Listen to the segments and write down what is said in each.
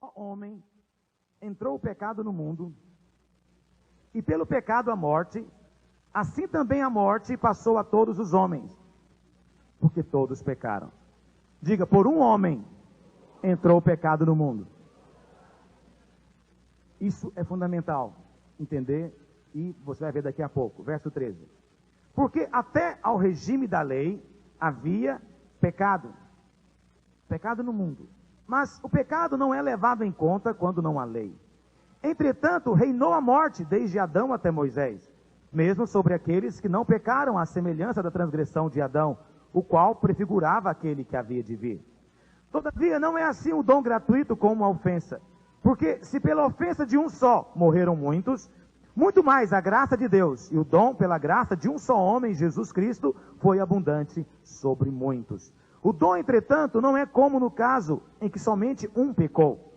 Ó homem, entrou o pecado no mundo, e pelo pecado a morte, assim também a morte passou a todos os homens, porque todos pecaram. Diga, por um homem entrou o pecado no mundo. Isso é fundamental entender, e você vai ver daqui a pouco, verso 13. Porque até ao regime da lei havia pecado no mundo. Mas o pecado não é levado em conta quando não há lei. Entretanto, reinou a morte desde Adão até Moisés, mesmo sobre aqueles que não pecaram à semelhança da transgressão de Adão, o qual prefigurava aquele que havia de vir. Todavia, não é assim o dom gratuito como uma ofensa. Porque se pela ofensa de um só morreram muitos, muito mais a graça de Deus e o dom pela graça de um só homem, Jesus Cristo, foi abundante sobre muitos. O dom, entretanto, não é como no caso em que somente um pecou.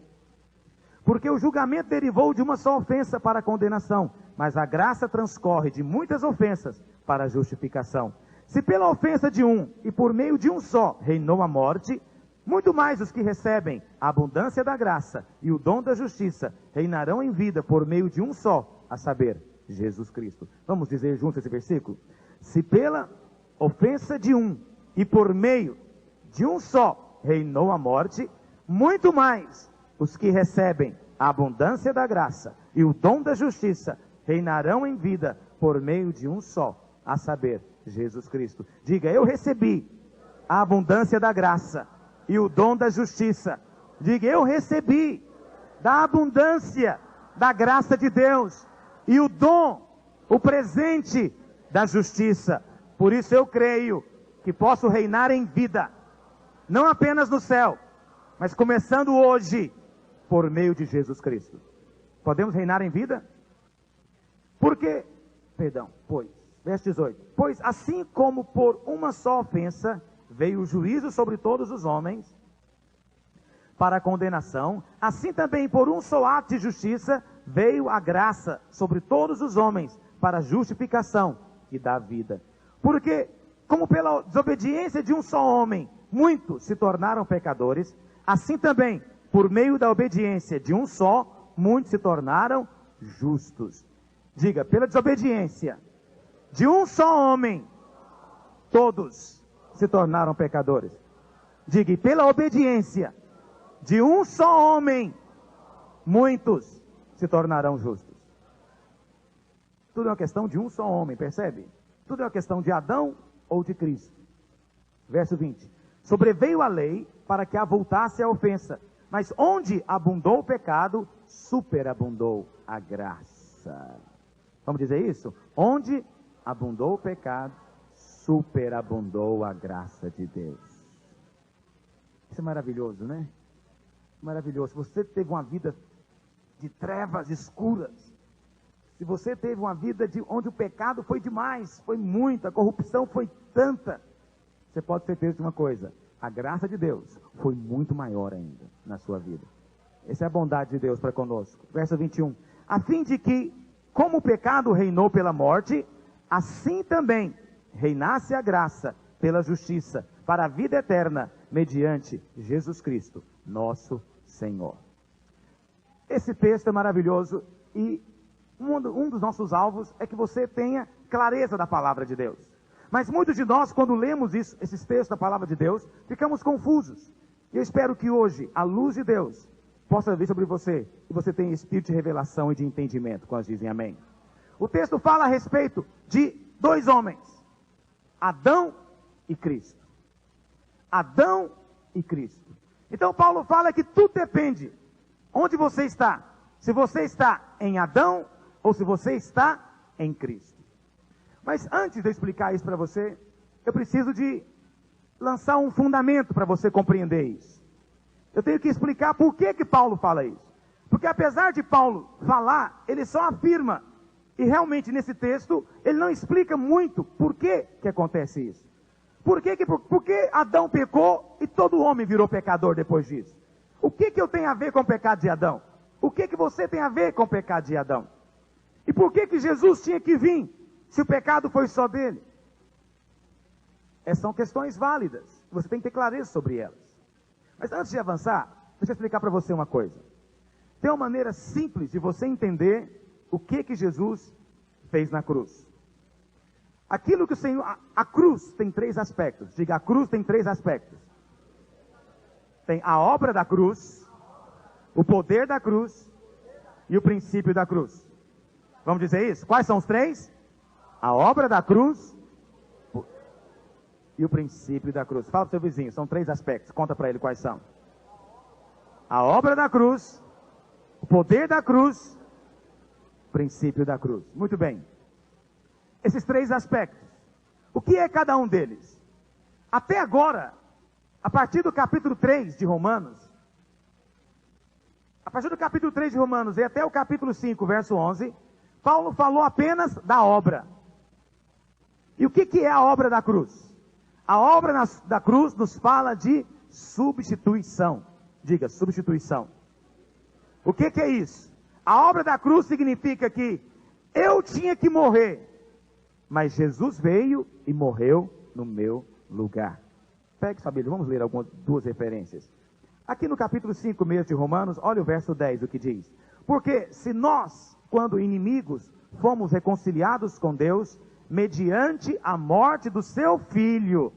Porque o julgamento derivou de uma só ofensa para a condenação, mas a graça transcorre de muitas ofensas para a justificação. Se pela ofensa de um e por meio de um só reinou a morte, muito mais os que recebem a abundância da graça e o dom da justiça reinarão em vida por meio de um só, a saber, Jesus Cristo. Vamos dizer juntos esse versículo? Se pela ofensa de um e por meio de um só reinou a morte, muito mais os que recebem a abundância da graça e o dom da justiça reinarão em vida por meio de um só, a saber, Jesus Cristo. Diga, eu recebi a abundância da graça e o dom da justiça. Diga, eu recebi da abundância da graça de Deus e o dom, o presente da justiça. Por isso eu creio que posso reinar em vida, não apenas no céu, mas começando hoje, por meio de Jesus Cristo. Podemos reinar em vida? Porque, verso 18. Pois assim como por uma só ofensa veio o juízo sobre todos os homens, para a condenação, assim também por um só ato de justiça veio a graça sobre todos os homens, para a justificação que dá vida. Porque, como pela desobediência de um só homem, muitos se tornaram pecadores, assim também, por meio da obediência de um só, muitos se tornaram justos. Diga, pela desobediência de um só homem, todos se tornaram pecadores. Diga, e pela obediência de um só homem, muitos se tornarão justos. Tudo é uma questão de um só homem, percebe? Tudo é uma questão de Adão ou de Cristo. Verso 20. Sobreveio a lei para que avultasse a ofensa, mas onde abundou o pecado, superabundou a graça. Vamos dizer isso? Onde abundou o pecado, superabundou a graça de Deus. Isso é maravilhoso, né? Maravilhoso. Se você teve uma vida de trevas escuras, se você teve uma vida onde o pecado foi demais, foi muito, a corrupção foi tanta, você pode ter certeza de uma coisa: a graça de Deus foi muito maior ainda na sua vida. Essa é a bondade de Deus para conosco. Verso 21. A fim de que, como o pecado reinou pela morte, assim também reinasse a graça pela justiça, para a vida eterna, mediante Jesus Cristo, nosso Senhor. Esse texto é maravilhoso e um dos nossos alvos é que você tenha clareza da palavra de Deus. Mas muitos de nós, quando lemos esses textos da palavra de Deus, ficamos confusos. E eu espero que hoje a luz de Deus possa vir sobre você e você tenha espírito de revelação e de entendimento, quando dizem amém. O texto fala a respeito de dois homens, Adão e Cristo. Adão e Cristo. Então Paulo fala que tudo depende onde você está. Se você está em Adão ou se você está em Cristo. Mas antes de eu explicar isso para você, eu preciso de lançar um fundamento para você compreender isso. Eu tenho que explicar por que Paulo fala isso. Porque apesar de Paulo falar, ele só afirma. E realmente nesse texto, ele não explica muito por que acontece isso. Por que Adão pecou e todo homem virou pecador depois disso? O que eu tenho a ver com o pecado de Adão? O que você tem a ver com o pecado de Adão? E por que Jesus tinha que vir, se o pecado foi só dele? Essas são questões válidas. Você tem que ter clareza sobre elas. Mas antes de avançar, deixa eu explicar para você uma coisa. tem uma maneira simples de você entender o que Jesus fez na cruz. Aquilo que o Senhor... A cruz tem 3 aspectos. Diga, a cruz tem 3 aspectos. Tem a obra da cruz, o poder da cruz e o princípio da cruz. Vamos dizer isso? Quais são os 3? A obra da cruz e o princípio da cruz. Fala para o seu vizinho, são 3 aspectos. Conta para ele quais são. A obra da cruz, o poder da cruz, o princípio da cruz. Muito bem. Esses 3 aspectos. O que é cada um deles? Até agora, a partir do capítulo 3 de Romanos, e até o capítulo 5, verso 11, Paulo falou apenas da obra. E o que é a obra da cruz? A obra da cruz nos fala de substituição. Diga, substituição. O que é isso? A obra da cruz significa que eu tinha que morrer, mas Jesus veio e morreu no meu lugar. Pegue sua Bíblia, vamos ler algumas 2 referências. Aqui no capítulo 5 mesmo de Romanos, olha o verso 10, o que diz. Porque se nós, quando inimigos, fomos reconciliados com Deus, mediante a morte do seu Filho.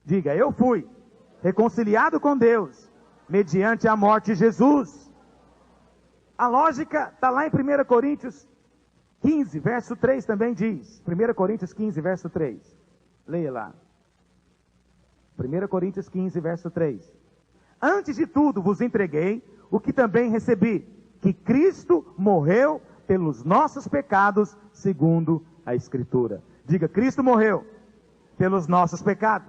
Diga, eu fui reconciliado com Deus, mediante a morte de Jesus. A lógica está lá em 1 Coríntios 15, verso 3 também diz. 1 Coríntios 15, verso 3. Leia lá. 1 Coríntios 15, verso 3. Antes de tudo vos entreguei o que também recebi, que Cristo morreu pelos nossos pecados, segundo a Escritura. Diga, Cristo morreu pelos nossos pecados.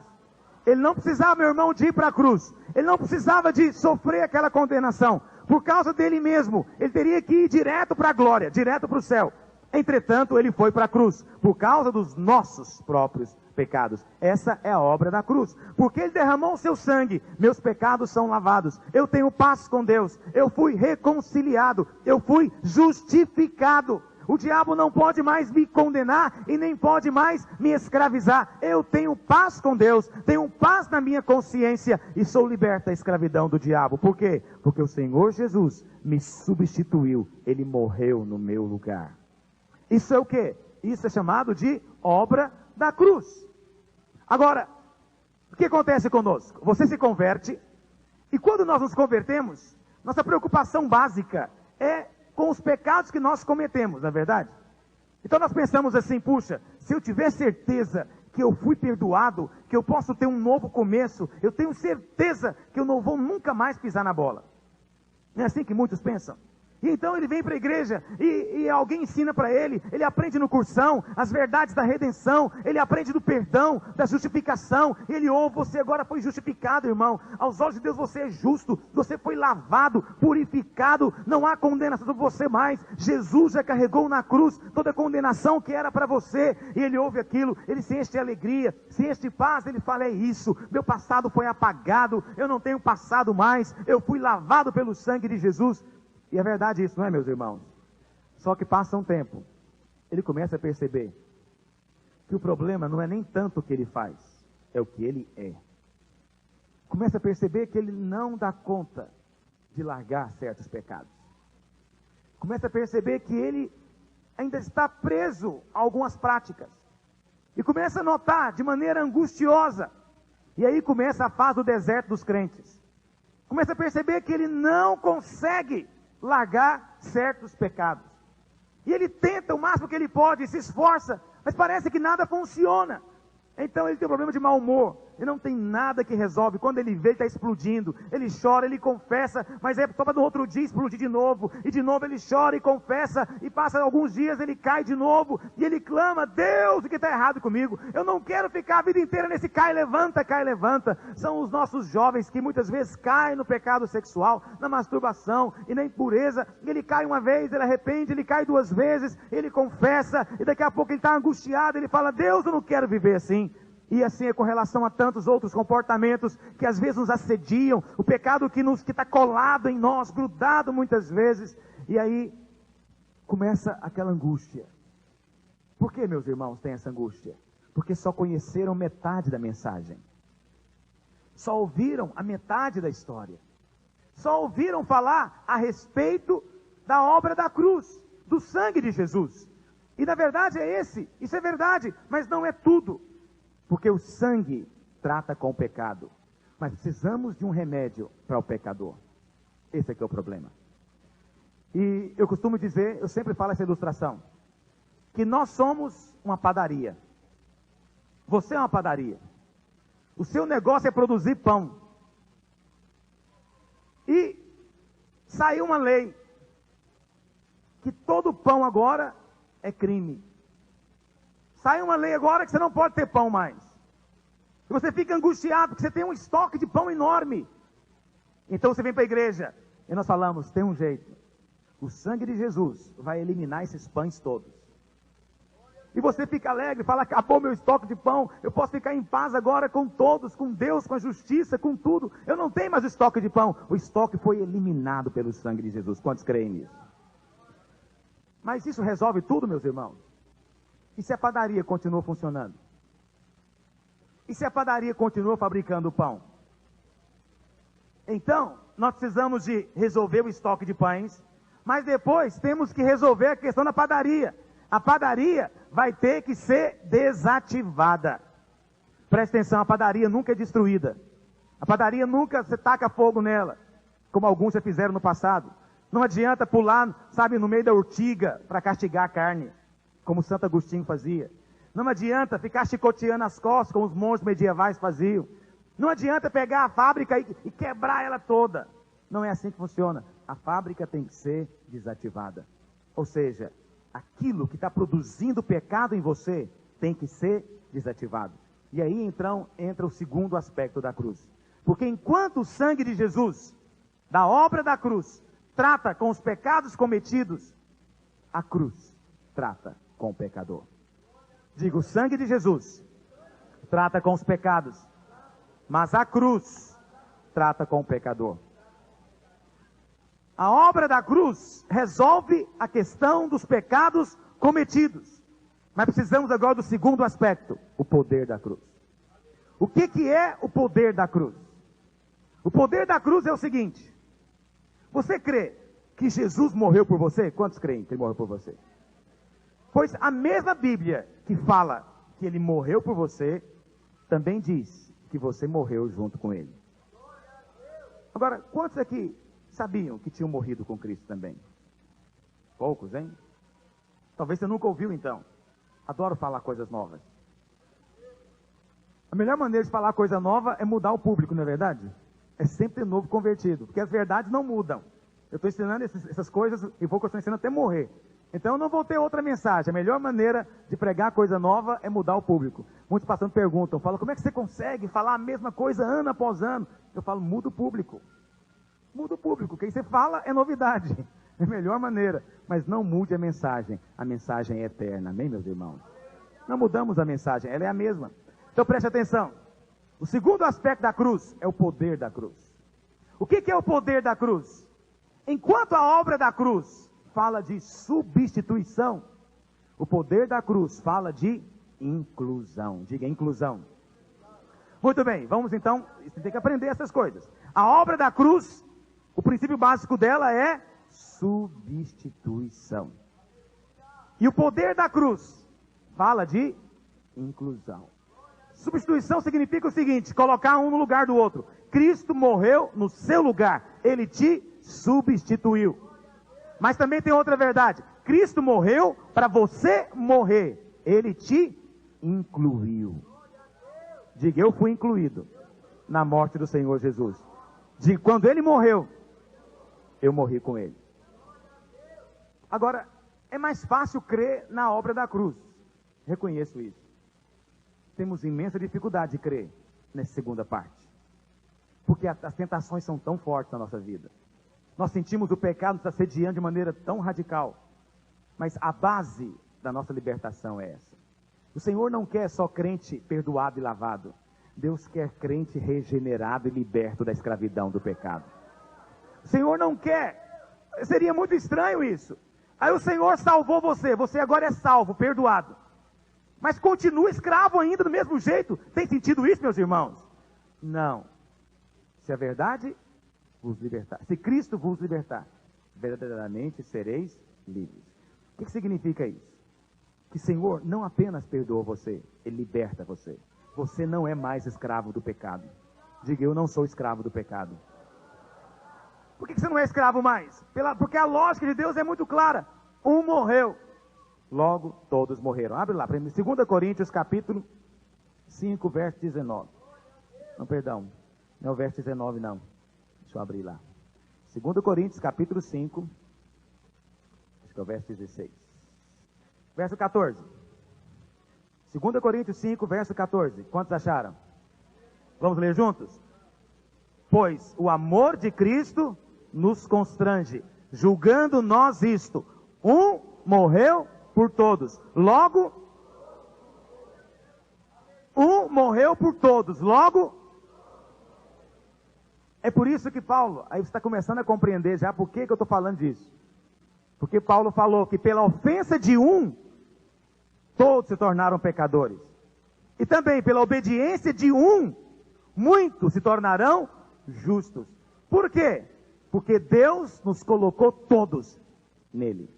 Ele não precisava, meu irmão, de ir para a cruz. Ele não precisava de sofrer aquela condenação. Por causa dele mesmo, ele teria que ir direto para a glória, direto para o céu. Entretanto, ele foi para a cruz, por causa dos nossos próprios pecados. Essa é a obra da cruz. Porque ele derramou o seu sangue, meus pecados são lavados. Eu tenho paz com Deus. Eu fui reconciliado. Eu fui justificado. O diabo não pode mais me condenar e nem pode mais me escravizar. Eu tenho paz com Deus, tenho paz na minha consciência e sou liberto da escravidão do diabo. Por quê? Porque o Senhor Jesus me substituiu. Ele morreu no meu lugar. Isso é o quê? Isso é chamado de obra da cruz. Agora, o que acontece conosco? Você se converte, e quando nós nos convertemos, nossa preocupação básica é com os pecados que nós cometemos, não é verdade? Então nós pensamos assim, puxa, se eu tiver certeza que eu fui perdoado, que eu posso ter um novo começo, eu tenho certeza que eu não vou nunca mais pisar na bola. Não é assim que muitos pensam? E então ele vem para a igreja e alguém ensina para ele aprende no cursão as verdades da redenção, ele aprende do perdão, da justificação, ele ouve, você agora foi justificado, irmão, aos olhos de Deus você é justo, você foi lavado, purificado, não há condenação sobre você mais, Jesus já carregou na cruz toda a condenação que era para você, e ele ouve aquilo, ele se enche de alegria, se enche de paz, ele fala, é isso, meu passado foi apagado, eu não tenho passado mais, eu fui lavado pelo sangue de Jesus. E é verdade isso, não é, meus irmãos? Só que passa um tempo, ele começa a perceber que o problema não é nem tanto o que ele faz, é o que ele é. Começa a perceber que ele não dá conta de largar certos pecados. Começa a perceber que ele ainda está preso a algumas práticas. E começa a notar de maneira angustiosa. E aí começa a fase do deserto dos crentes. Começa a perceber que ele não consegue largar certos pecados. E ele tenta o máximo que ele pode, se esforça, mas parece que nada funciona. Então ele tem um problema de mau humor, e não tem nada que resolve. Quando ele vê, ele está explodindo, ele chora, ele confessa, mas é só para no outro dia explodir de novo, e de novo ele chora e confessa, e passa alguns dias, ele cai de novo, e ele clama, Deus, o que está errado comigo? Eu não quero ficar a vida inteira nesse cai, levanta, cai, levanta. São os nossos jovens que muitas vezes caem no pecado sexual, na masturbação e na impureza, e ele cai uma vez, ele arrepende, ele cai 2 vezes, ele confessa, e daqui a pouco ele está angustiado, ele fala, Deus, eu não quero viver assim. E assim é com relação a tantos outros comportamentos que às vezes nos assediam, o pecado que está colado em nós, grudado muitas vezes, e aí começa aquela angústia. Por que, meus irmãos, tem essa angústia? Porque só conheceram metade da mensagem, só ouviram a metade da história, só ouviram falar a respeito da obra da cruz, do sangue de Jesus. E na verdade isso é verdade, mas não é tudo. Porque o sangue trata com o pecado. Mas precisamos de um remédio para o pecador. Esse é que é o problema. E eu costumo dizer, eu sempre falo essa ilustração, que nós somos uma padaria. Você é uma padaria. O seu negócio é produzir pão. E saiu uma lei que todo pão agora é crime. Saiu uma lei agora que você não pode ter pão mais. E você fica angustiado porque você tem um estoque de pão enorme. Então você vem para a igreja e nós falamos, tem um jeito. O sangue de Jesus vai eliminar esses pães todos. E você fica alegre, fala, acabou meu estoque de pão, eu posso ficar em paz agora com todos, com Deus, com a justiça, com tudo. Eu não tenho mais estoque de pão. O estoque foi eliminado pelo sangue de Jesus. Quantos creem nisso? Mas isso resolve tudo, meus irmãos? E se a padaria continua funcionando? E se a padaria continua fabricando pão? Então, nós precisamos de resolver o estoque de pães, mas depois temos que resolver a questão da padaria. A padaria vai ter que ser desativada. Presta atenção, a padaria nunca é destruída. A padaria nunca se taca fogo nela, como alguns já fizeram no passado. Não adianta pular, sabe, no meio da urtiga para castigar a carne, como Santo Agostinho fazia. Não adianta ficar chicoteando as costas, como os monges medievais faziam. Não adianta pegar a fábrica e quebrar ela toda. Não é assim que funciona. A fábrica tem que ser desativada. Ou seja, aquilo que está produzindo pecado em você tem que ser desativado. E aí então entra o segundo aspecto da cruz. Porque enquanto o sangue de Jesus, da obra da cruz, trata com os pecados cometidos, a cruz trata com o pecador. Digo, o sangue de Jesus trata com os pecados, mas a cruz trata com o pecador. A obra da cruz resolve a questão dos pecados cometidos. Mas precisamos agora do segundo aspecto, o poder da cruz. O que é o poder da cruz? O poder da cruz é o seguinte: você crê que Jesus morreu por você? Quantos creem que ele morreu por você? Pois a mesma Bíblia que fala que ele morreu por você, também diz que você morreu junto com ele. Agora, quantos aqui sabiam que tinham morrido com Cristo também? Poucos, hein? Talvez você nunca ouviu então. Adoro falar coisas novas. A melhor maneira de falar coisa nova é mudar o público, não é verdade? É sempre ter novo convertido, porque as verdades não mudam. Eu estou ensinando essas coisas e vou continuar ensinando até morrer. Então eu não vou ter outra mensagem. A melhor maneira de pregar coisa nova é mudar o público. Muitos pastores perguntam, falam, como é que você consegue falar a mesma coisa ano após ano? Eu falo, muda o público. Muda o público. Quem você fala é novidade. É a melhor maneira. Mas não mude a mensagem. A mensagem é eterna. Amém, meus irmãos? Não mudamos a mensagem. Ela é a mesma. Então preste atenção. O segundo aspecto da cruz é o poder da cruz. O que é o poder da cruz? Enquanto a obra da cruz fala de substituição, o poder da cruz fala de inclusão. Diga inclusão. Muito bem, vamos então, você tem que aprender essas coisas. A obra da cruz, o princípio básico dela é substituição. E o poder da cruz fala de inclusão. Substituição significa o seguinte, colocar um no lugar do outro. Cristo morreu no seu lugar, ele te substituiu. Mas também tem outra verdade. Cristo morreu para você morrer. Ele te incluiu. Diga, eu fui incluído na morte do Senhor Jesus. Diga, quando ele morreu, eu morri com ele. Agora, é mais fácil crer na obra da cruz. Reconheço isso. Temos imensa dificuldade de crer nessa segunda parte. Porque as tentações são tão fortes na nossa vida. Nós sentimos o pecado nos assediando de maneira tão radical. Mas a base da nossa libertação é essa. O Senhor não quer só crente perdoado e lavado. Deus quer crente regenerado e liberto da escravidão do pecado. O Senhor não quer. Seria muito estranho isso. Aí o Senhor salvou você. Você agora é salvo, perdoado. Mas continua escravo ainda do mesmo jeito. Tem sentido isso, meus irmãos? Não. Se a verdade vos libertar, se Cristo vos libertar, verdadeiramente sereis livres. O que significa isso? Que o Senhor não apenas perdoou você, Ele liberta você. Você não é mais escravo do pecado. Diga, eu não sou escravo do pecado. Por que você não é escravo mais? Porque a lógica de Deus é muito clara. Um morreu, logo todos morreram. Abre lá, 2 Coríntios capítulo 5, verso 19. Não, perdão, não é o verso 19 não. Deixa eu abrir lá. 2 Coríntios capítulo 5, acho que é o verso 16. Verso 14. 2 Coríntios 5, verso 14. Quantos acharam? Vamos ler juntos? Pois o amor de Cristo nos constrange, julgando nós isto: um morreu por todos, logo um morreu por todos, logo é por isso que Paulo, aí você está começando a compreender já por que eu estou falando disso. Porque Paulo falou que pela ofensa de um, todos se tornaram pecadores. E também pela obediência de um, muitos se tornarão justos. Por quê? Porque Deus nos colocou todos nele.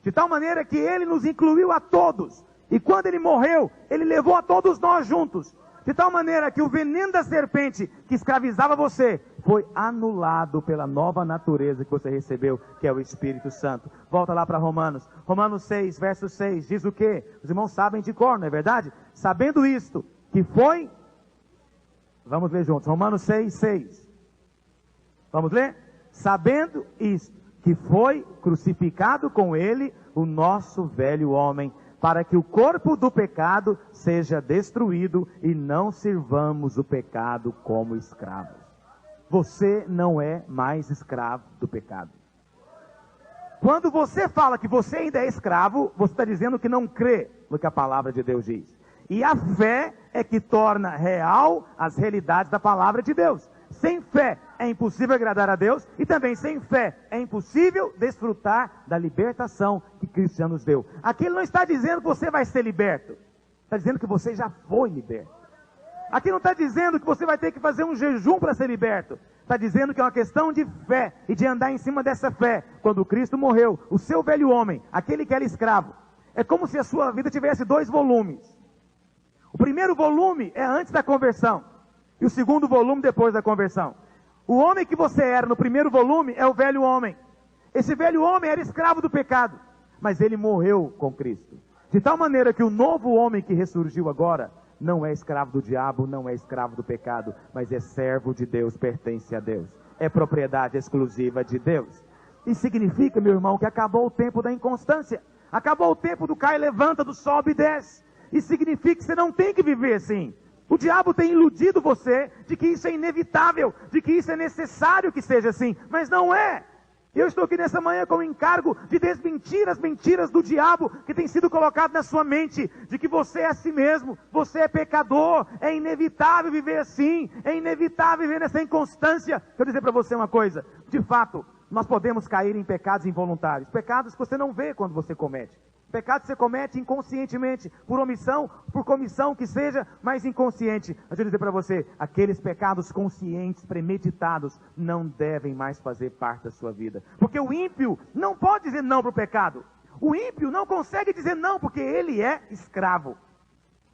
De tal maneira que Ele nos incluiu a todos. E quando Ele morreu, Ele levou a todos nós juntos. De tal maneira que o veneno da serpente que escravizava você foi anulado pela nova natureza que você recebeu, que é o Espírito Santo. Volta lá para Romanos. Romanos 6, verso 6, diz o quê? Os irmãos sabem de cor, não é verdade? Sabendo isto, que foi... Vamos ler juntos. Romanos 6, 6. Vamos ler? Sabendo isto, que foi crucificado com ele o nosso velho homem, para que o corpo do pecado seja destruído e não sirvamos o pecado como escravos. Você não é mais escravo do pecado. Quando você fala que você ainda é escravo, você está dizendo que não crê no que a palavra de Deus diz. E a fé é que torna real as realidades da palavra de Deus. Sem fé é impossível agradar a Deus, e também sem fé é impossível desfrutar da libertação que Cristo já nos deu. Aqui ele não está dizendo que você vai ser liberto, está dizendo que você já foi liberto. Aqui não está dizendo que você vai ter que fazer um jejum para ser liberto, está dizendo que é uma questão de fé e de andar em cima dessa fé. Quando Cristo morreu, o seu velho homem, aquele que era escravo, é como se a sua vida tivesse 2 volumes. O primeiro volume é antes da conversão, e o segundo volume depois da conversão. O homem que você era no primeiro volume é o velho homem. Esse velho homem era escravo do pecado, mas ele morreu com Cristo. De tal maneira que o novo homem que ressurgiu agora não é escravo do diabo, não é escravo do pecado, mas é servo de Deus, pertence a Deus. É propriedade exclusiva de Deus. Isso significa, meu irmão, que acabou o tempo da inconstância. Acabou o tempo do cai e levanta, do sobe e desce. Isso significa que você não tem que viver assim. O diabo tem iludido você de que isso é inevitável, de que isso é necessário que seja assim, mas não é. Eu estou aqui nessa manhã com o encargo de desmentir as mentiras do diabo que tem sido colocado na sua mente, de que você é assim mesmo, você é pecador, é inevitável viver assim, é inevitável viver nessa inconstância. Deixa eu dizer para você uma coisa, de fato, nós podemos cair em pecados involuntários, pecados que você não vê quando você comete. Pecado você comete inconscientemente, por omissão, por comissão que seja, mas inconsciente. Deixa eu dizer para você, aqueles pecados conscientes, premeditados, não devem mais fazer parte da sua vida. Porque o ímpio não pode dizer não para o pecado. O ímpio não consegue dizer não, porque ele é escravo.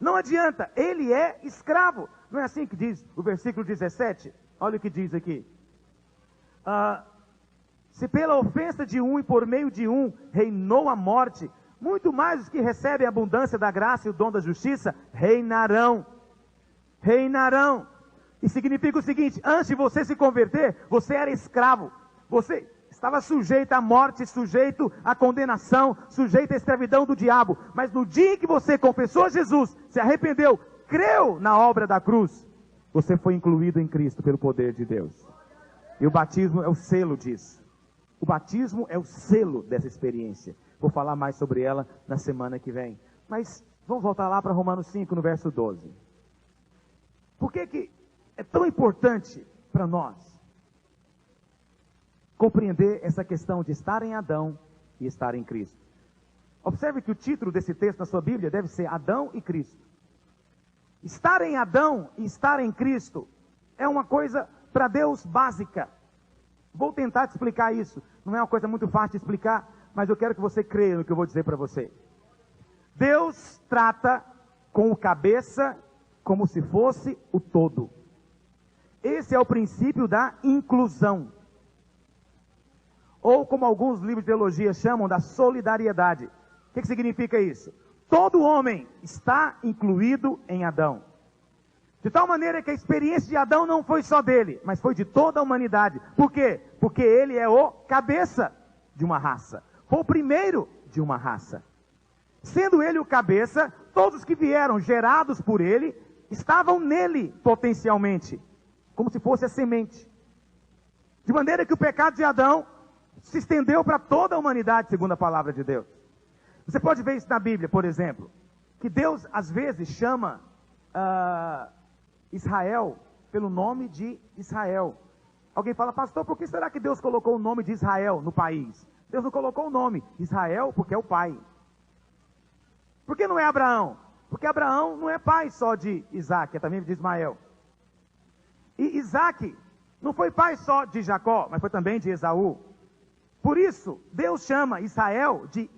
Não adianta, ele é escravo. Não é assim que diz o versículo 17? Olha o que diz aqui. Se pela ofensa de um e por meio de um reinou a morte, muito mais os que recebem a abundância da graça e o dom da justiça reinarão. Reinarão. E significa o seguinte, antes de você se converter, você era escravo. Você estava sujeito à morte, sujeito à condenação, sujeito à escravidão do diabo. Mas no dia em que você confessou Jesus, se arrependeu, creu na obra da cruz, você foi incluído em Cristo pelo poder de Deus. E o batismo é o selo disso. O batismo é o selo dessa experiência. Vou falar mais sobre ela na semana que vem. Mas vamos voltar lá para Romanos 5, no verso 12. Por que é tão importante para nós compreender essa questão de estar em Adão e estar em Cristo? Observe que o título desse texto na sua Bíblia deve ser Adão e Cristo. Estar em Adão e estar em Cristo é uma coisa para Deus básica. Vou tentar te explicar isso. Não é uma coisa muito fácil de explicar, mas eu quero que você creia no que eu vou dizer para você. Deus trata com o cabeça como se fosse o todo. Esse é o princípio da inclusão. Ou como alguns livros de teologia chamam, da solidariedade. O que significa isso? Todo homem está incluído em Adão. De tal maneira que a experiência de Adão não foi só dele, mas foi de toda a humanidade. Por quê? Porque ele é o cabeça de uma raça. Foi o primeiro de uma raça. Sendo ele o cabeça, todos que vieram gerados por ele, estavam nele potencialmente, como se fosse a semente. De maneira que o pecado de Adão se estendeu para toda a humanidade, segundo a palavra de Deus. Você pode ver isso na Bíblia, por exemplo, que Deus às vezes chama Israel pelo nome de Israel. Alguém fala, pastor, por que será que Deus colocou o nome de Israel no país? Deus não colocou o nome Israel porque é o pai. Por que não é Abraão? Porque Abraão não é pai só de Isaac, é também de Ismael. E Isaac não foi pai só de Jacó, mas foi também de Esaú. Por isso, Deus chama Israel de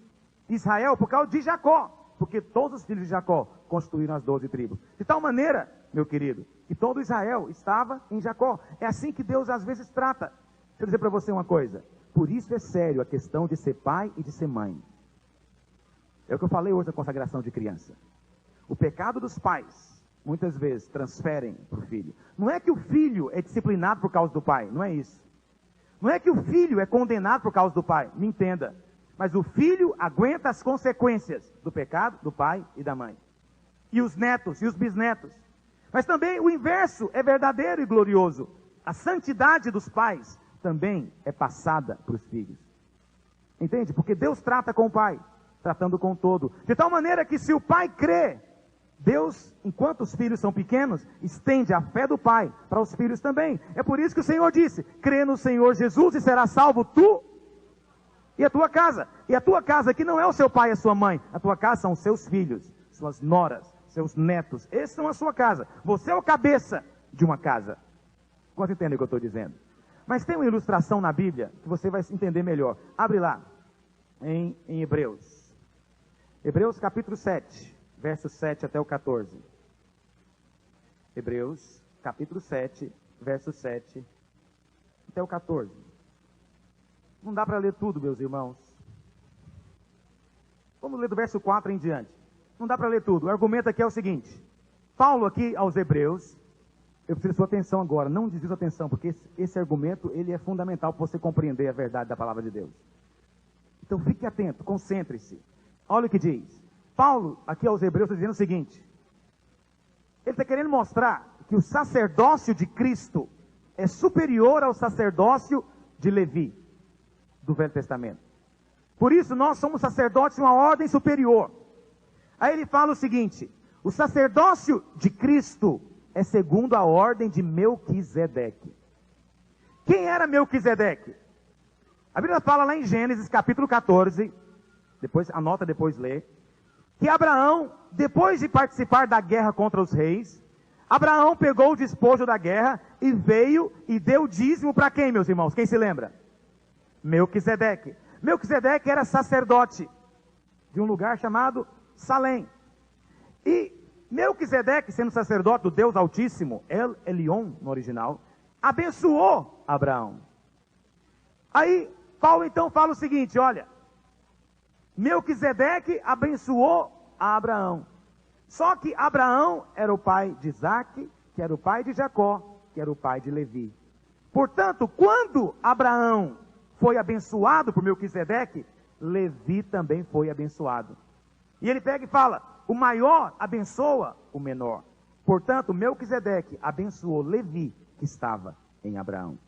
Israel por causa de Jacó, porque todos os filhos de Jacó constituíram as 12 tribos. De tal maneira, meu querido, que todo Israel estava em Jacó. É assim que Deus às vezes trata. Deixa eu dizer para você uma coisa. Por isso é sério a questão de ser pai e de ser mãe. É o que eu falei hoje na consagração de criança. O pecado dos pais, muitas vezes, transferem para o filho. Não é que o filho é disciplinado por causa do pai, não é isso. Não é que o filho é condenado por causa do pai, me entenda. Mas o filho aguenta as consequências do pecado do pai e da mãe. E os netos e os bisnetos. Mas também o inverso é verdadeiro e glorioso. A santidade dos pais também é passada para os filhos. Entende? Porque Deus trata com o pai, tratando com o todo. De tal maneira que se o pai crê, Deus, enquanto os filhos são pequenos, estende a fé do pai para os filhos também. É por isso que o Senhor disse, crê no Senhor Jesus e será salvo tu e a tua casa. E a tua casa aqui não é o seu pai e a sua mãe. A tua casa são os seus filhos, suas noras, seus netos. Esses são a sua casa. Você é o cabeça de uma casa. Quanto entende o que eu estou dizendo? Mas tem uma ilustração na Bíblia que você vai entender melhor. Abre lá, em Hebreus. Hebreus capítulo 7, versos 7 até o 14. Hebreus capítulo 7, versos 7 até o 14. Não dá para ler tudo, meus irmãos. Vamos ler do verso 4 em diante. Não dá para ler tudo. O argumento aqui é o seguinte. Paulo aqui aos Hebreus, eu preciso da sua atenção agora. Não desvie sua atenção, porque esse argumento ele é fundamental para você compreender a verdade da palavra de Deus. Então fique atento, concentre-se. Olha o que diz. Paulo aqui aos Hebreus está dizendo o seguinte. Ele está querendo mostrar que o sacerdócio de Cristo é superior ao sacerdócio de Levi, do Velho Testamento. Por isso nós somos sacerdotes de uma ordem superior. Aí ele fala o seguinte, o sacerdócio de Cristo é segundo a ordem de Melquisedeque. Quem era Melquisedeque? A Bíblia fala lá em Gênesis capítulo 14, depois anota, depois lê, que Abraão, depois de participar da guerra contra os reis, Abraão pegou o despojo da guerra e veio e deu dízimo para quem, meus irmãos? Quem se lembra? Melquisedeque. Melquisedeque era sacerdote de um lugar chamado Salém. E Melquisedeque, sendo sacerdote do Deus Altíssimo, El Elyon no original, abençoou Abraão. Aí Paulo então fala o seguinte, olha, Melquisedeque abençoou a Abraão. Só que Abraão era o pai de Isaac, que era o pai de Jacó, que era o pai de Levi. Portanto, quando Abraão foi abençoado por Melquisedeque, Levi também foi abençoado. E ele pega e fala, o maior abençoa o menor. Portanto, Melquisedeque abençoou Levi, que estava em Abraão.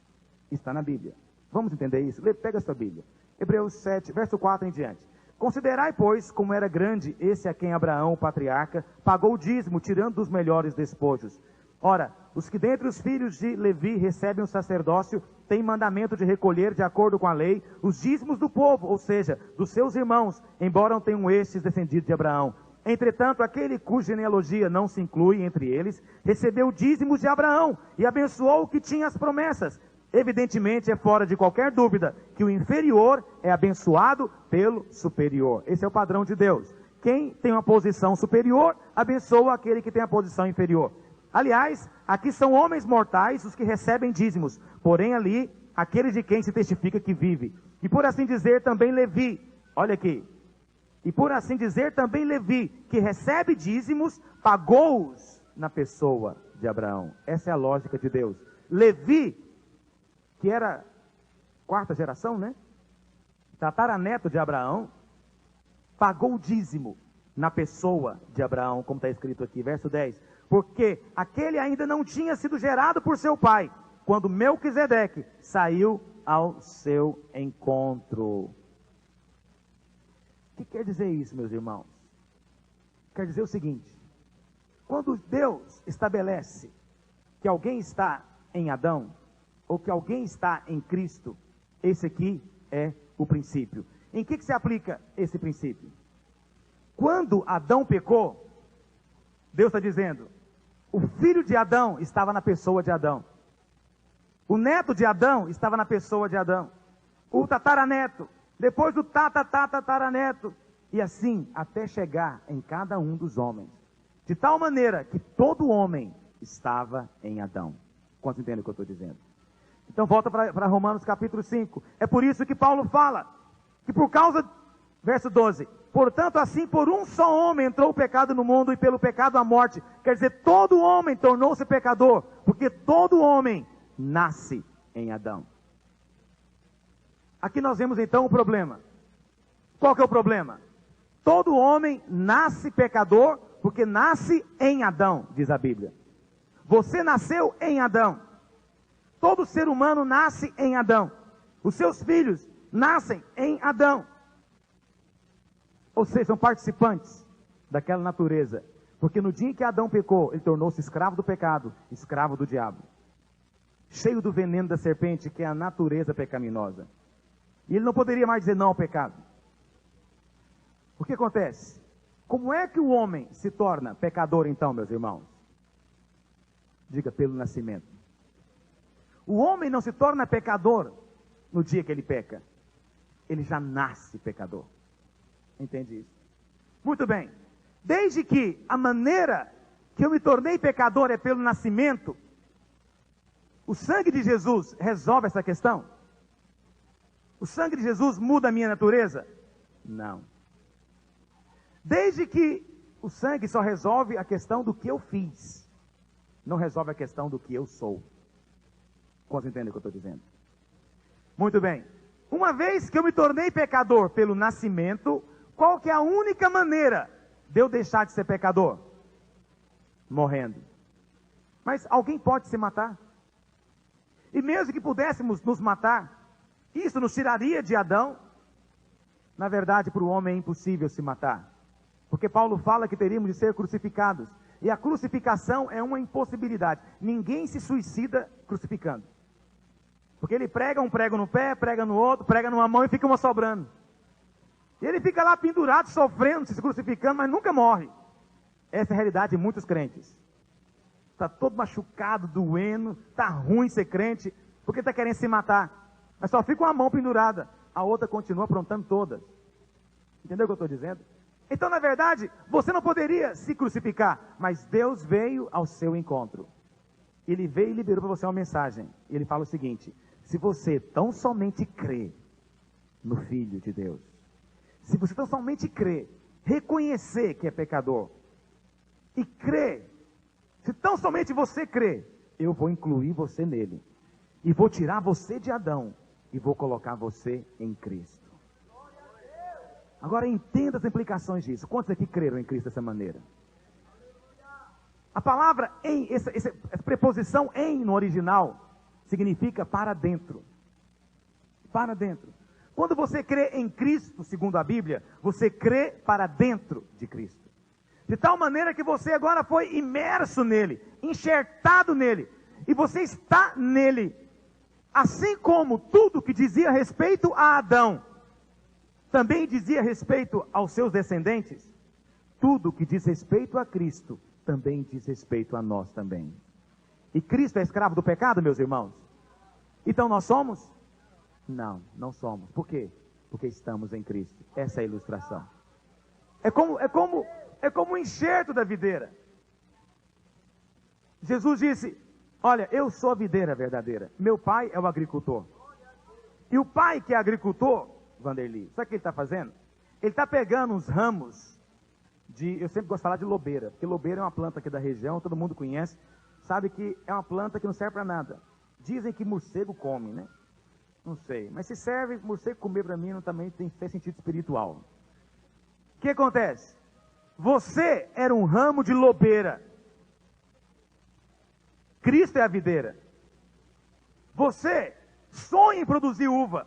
Está na Bíblia. Vamos entender isso? Pega a sua Bíblia. Hebreus 7, verso 4 em diante. Considerai, pois, como era grande esse a quem Abraão, o patriarca, pagou o dízimo, tirando dos melhores despojos. Ora, os que dentre os filhos de Levi recebem o sacerdócio, têm mandamento de recolher, de acordo com a lei, os dízimos do povo, ou seja, dos seus irmãos, embora não tenham estes descendidos de Abraão. Entretanto, aquele cuja genealogia não se inclui entre eles, recebeu dízimos de Abraão, e abençoou o que tinha as promessas. Evidentemente, é fora de qualquer dúvida que o inferior é abençoado pelo superior. Esse é o padrão de Deus. Quem tem uma posição superior, abençoa aquele que tem a posição inferior. Aliás, aqui são homens mortais os que recebem dízimos, porém ali, aquele de quem se testifica que vive. E por assim dizer também Levi, olha aqui, e por assim dizer também Levi, que recebe dízimos, pagou-os na pessoa de Abraão. Essa é a lógica de Deus. Levi, que era quarta geração, né? Tataraneto de Abraão, pagou o dízimo na pessoa de Abraão, como está escrito aqui, verso 10. Porque aquele ainda não tinha sido gerado por seu pai, quando Melquisedeque saiu ao seu encontro. O que quer dizer isso, meus irmãos? Quer dizer o seguinte: quando Deus estabelece que alguém está em Adão, ou que alguém está em Cristo, esse aqui é o princípio. Em que se aplica esse princípio? Quando Adão pecou, Deus está dizendo, o filho de Adão estava na pessoa de Adão. O neto de Adão estava na pessoa de Adão. O tataraneto, depois do tataraneto, e assim até chegar em cada um dos homens. De tal maneira que todo homem estava em Adão. Quantos entendem o que eu estou dizendo? Então volta para Romanos capítulo 5. É por isso que Paulo fala que por causa, verso 12, portanto assim por um só homem entrou o pecado no mundo e pelo pecado a morte. Quer dizer, todo homem tornou-se pecador, porque todo homem nasce em Adão. Aqui nós vemos então o problema. Qual que é o problema? Todo homem nasce pecador, porque nasce em Adão, diz a Bíblia. Você nasceu em Adão. Todo ser humano nasce em Adão. Os seus filhos nascem em Adão. Ou seja, são participantes daquela natureza. Porque no dia em que Adão pecou, ele tornou-se escravo do pecado, escravo do diabo. Cheio do veneno da serpente, que é a natureza pecaminosa. E ele não poderia mais dizer não ao pecado. O que acontece? Como é que o homem se torna pecador então, meus irmãos? Diga, pelo nascimento. O homem não se torna pecador no dia que ele peca. Ele já nasce pecador. Entende isso? Muito bem. Desde que a maneira que eu me tornei pecador é pelo nascimento, o sangue de Jesus resolve essa questão? O sangue de Jesus muda a minha natureza? Não. Desde que o sangue só resolve a questão do que eu fiz, não resolve a questão do que eu sou. Quantos entendem o que eu estou dizendo? Muito bem. Uma vez que eu me tornei pecador pelo nascimento, qual que é a única maneira de eu deixar de ser pecador? Morrendo. Mas alguém pode se matar? E mesmo que pudéssemos nos matar, isso nos tiraria de Adão? Na verdade, para o homem é impossível se matar. Porque Paulo fala que teríamos de ser crucificados. E a crucificação é uma impossibilidade. Ninguém se suicida crucificando. Porque ele prega um prego no pé, prega no outro, prega numa mão e fica uma sobrando. E ele fica lá pendurado, sofrendo, se crucificando, mas nunca morre. Essa é a realidade de muitos crentes. Está todo machucado, doendo, está ruim ser crente, porque está querendo se matar. Mas só fica uma mão pendurada, a outra continua aprontando todas. Entendeu o que eu estou dizendo? Então, na verdade, você não poderia se crucificar, mas Deus veio ao seu encontro. Ele veio e liberou para você uma mensagem. E ele fala o seguinte: se você tão somente crê no Filho de Deus, se você tão somente crê, reconhecer que é pecador, e crê, se tão somente você crê, eu vou incluir você nele, e vou tirar você de Adão, e vou colocar você em Cristo. Agora entenda as implicações disso. Quantos aqui creram em Cristo dessa maneira? A palavra em, essa preposição em no original, significa para dentro. Para dentro. Quando você crê em Cristo, segundo a Bíblia, você crê para dentro de Cristo. De tal maneira que você agora foi imerso nele, enxertado nele, e você está nele. Assim como tudo que dizia respeito a Adão, também dizia respeito aos seus descendentes, tudo que diz respeito a Cristo, também diz respeito a nós também. E Cristo é escravo do pecado, meus irmãos? Então nós somos? Não, não somos. Por quê? Porque estamos em Cristo. Essa é a ilustração. É como um enxerto da videira. Jesus disse: olha, eu sou a videira verdadeira. Meu pai é o agricultor. E o pai que é agricultor, Vanderly, sabe o que ele está fazendo? Ele está pegando uns ramos eu sempre gosto de falar de lobeira, porque lobeira é uma planta aqui da região, todo mundo conhece, sabe que é uma planta que não serve para nada. Dizem que morcego come, né? Não sei, mas se serve, morcego comer para mim não também tem sentido espiritual. O que acontece? Você era um ramo de lobeira. Cristo é a videira. Você sonha em produzir uva,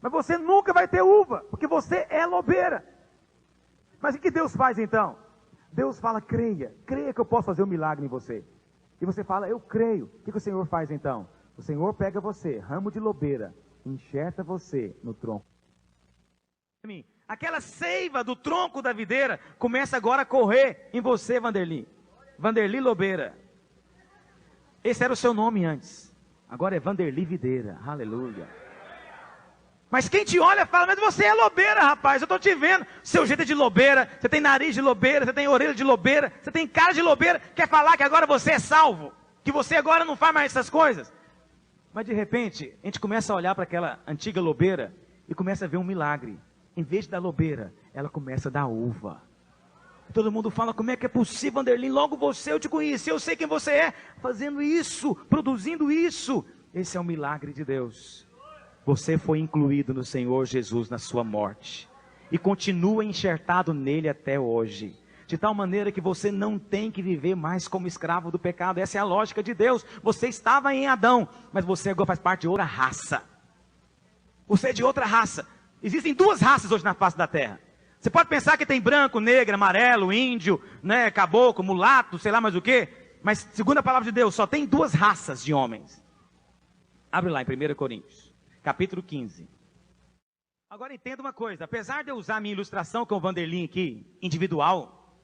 mas você nunca vai ter uva, porque você é lobeira. Mas o que Deus faz então? Deus fala: creia que eu posso fazer um milagre em você. E você fala: eu creio. O que o Senhor faz então? O Senhor pega você, ramo de lobeira, enxerta você no tronco. Aquela seiva do tronco da videira começa agora a correr em você, Vanderly. Vanderly Lobeira. Esse era o seu nome antes. Agora é Vanderly Videira. Aleluia. Mas quem te olha fala: mas você é lobeira, rapaz, eu estou te vendo. Seu jeito é de lobeira, você tem nariz de lobeira, você tem orelha de lobeira, você tem cara de lobeira. Quer falar que agora você é salvo? Que você agora não faz mais essas coisas? Mas de repente, a gente começa a olhar para aquela antiga lobeira e começa a ver um milagre. Em vez de dar lobeira, ela começa a dar uva. Todo mundo fala: como é que é possível, Vanderly? Logo você, eu te conheci, eu sei quem você é. Fazendo isso, produzindo isso. Esse é o milagre de Deus. Você foi incluído no Senhor Jesus na sua morte. E continua enxertado nele até hoje. De tal maneira que você não tem que viver mais como escravo do pecado. Essa é a lógica de Deus. Você estava em Adão, mas você agora faz parte de outra raça. Você é de outra raça. Existem duas raças hoje na face da terra. Você pode pensar que tem branco, negro, amarelo, índio, né, caboclo, mulato, sei lá mais o quê. Mas segundo a palavra de Deus, só tem duas raças de homens. Abre lá em 1 Coríntios, capítulo 15. Agora entenda uma coisa. Apesar de eu usar a minha ilustração com o Vanderly aqui, individual,